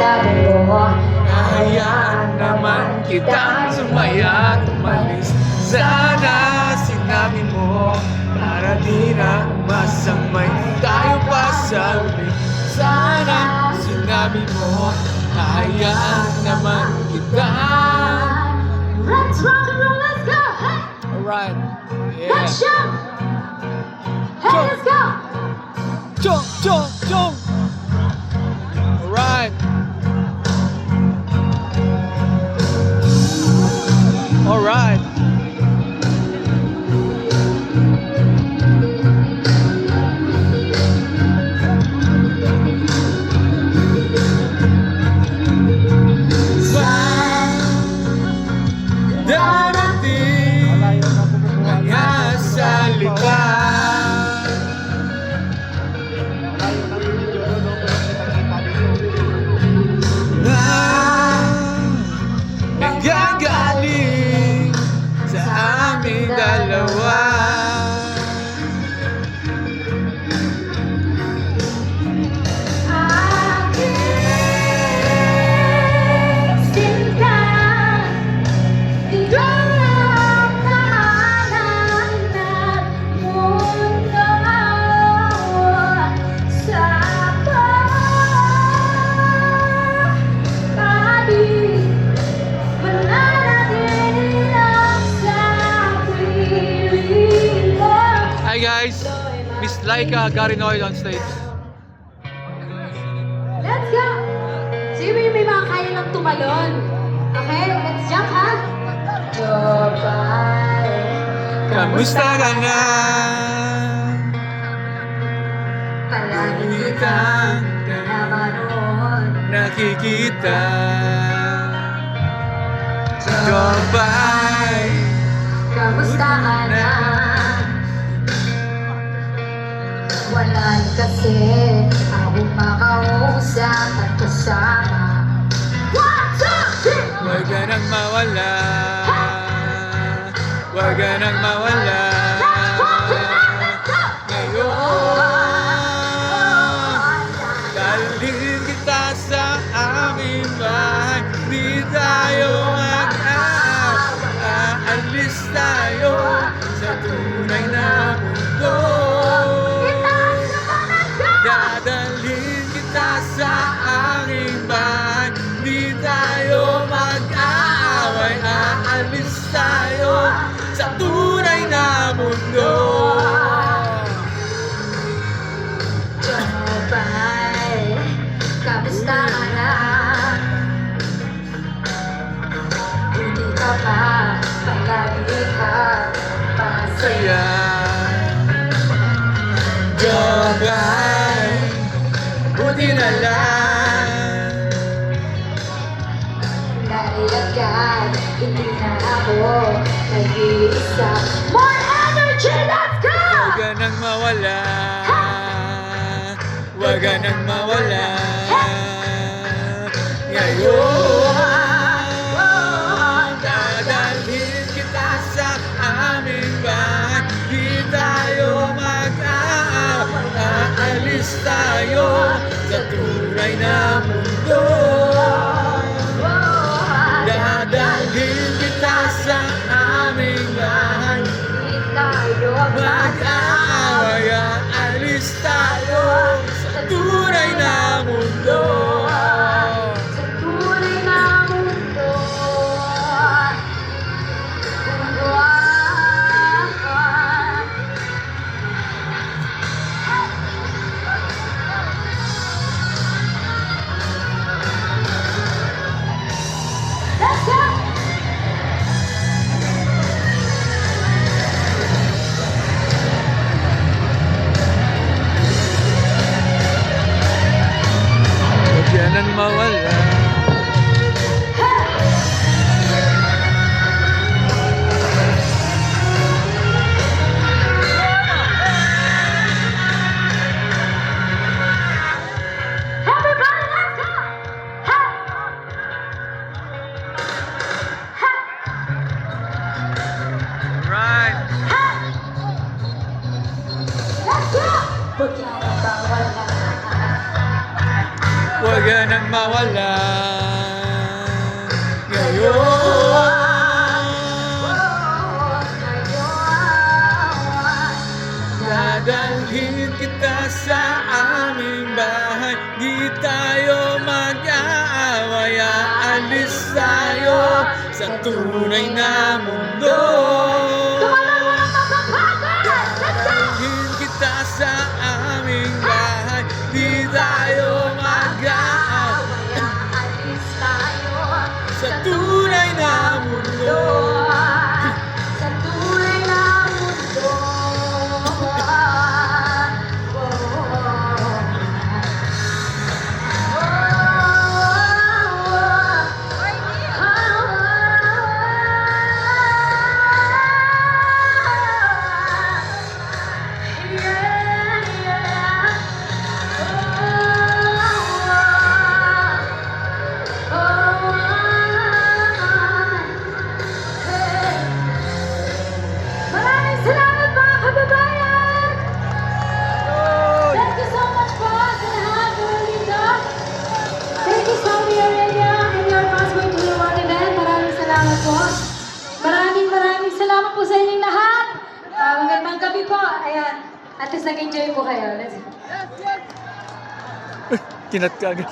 sinabi mo. Hayaan naman kitang sumaya at umalis. Sana sinabi mo para di na masamay tayo pa sa uli. Sana sinabi mo hayaan naman kita. Let's rock and roll, let's go! Hey! Alright, Let's yeah. jump! Hey, let's go! Jump, jump, jump. Alright. Alright. Darating mga salita na nanggagaling sa aming dalawa. Aking sinta, ikaw ang nahanap ng mundo sa pag-ibig. Mananatili lang sa piling mo. Hi guys, Miss Laika Garinoy on stage. Let's go! Sino yung may mga kaya lang tumalon? Okay, let's jump ha? Bye-bye. Kamusta ka na? Palagi kitang naman Nakikita. Goodbye. Kamusta ka na? Walan kasi akong makausap at kasama. 1, 2, 3! Huwag ka nang mawala. Huwag ka nang mawala. Ngayon, dalhin kita sa aming bahay. Di tayo aalis tayo sa tunay na mundo. Dadalhin kita sa aming bahay. Di tayo mag-aaway. Aalis tayo sa tunay na mundo. Bye. Kamusta ka na? Hindi ka pa, palagi ka pasaya. Goodbye. Buti na lang. Nariagad, hindi na ako nag-iisa. More energy, let's go! Huwag ka nang mawala. Huwag ka nang mawala. Ngayon, dadalhin kita sa aming bahay. Di tayo mag-aaway. Aalis tayo sa tunay na mundo. Dadalhin kita sa aming bahay. Hindi tayo Mag-aaway, aalis tayo sa tunay na mundo. sa tunay na mundo. Let's go! Huwag ka nang mawala. Everybody, let's go! Hey! Hey! Right. Hey! Let's go! Huwag ka nang bawala. Huwag ka nang mawala ngayon. Dadalhin kita sa aming bahay, di tayo mag-aaway, aalis tayo sa tunay na mundo. Dadalhin kita sa aming bahay, di tayo mag-aaway, Alis tayo sa tunay na mundo. sa tunay na mundo. Maraming salamat mga kababayan! Thank you so much po sa lahat ng dito. Thank you Saudi Arabia and your passport to the world event. Maraming salamat po. Maraming salamat po sa inyong lahat. Magandang gabi po. Ayan. At least nag-enjoy po kayo. Let's Kinat ka agad.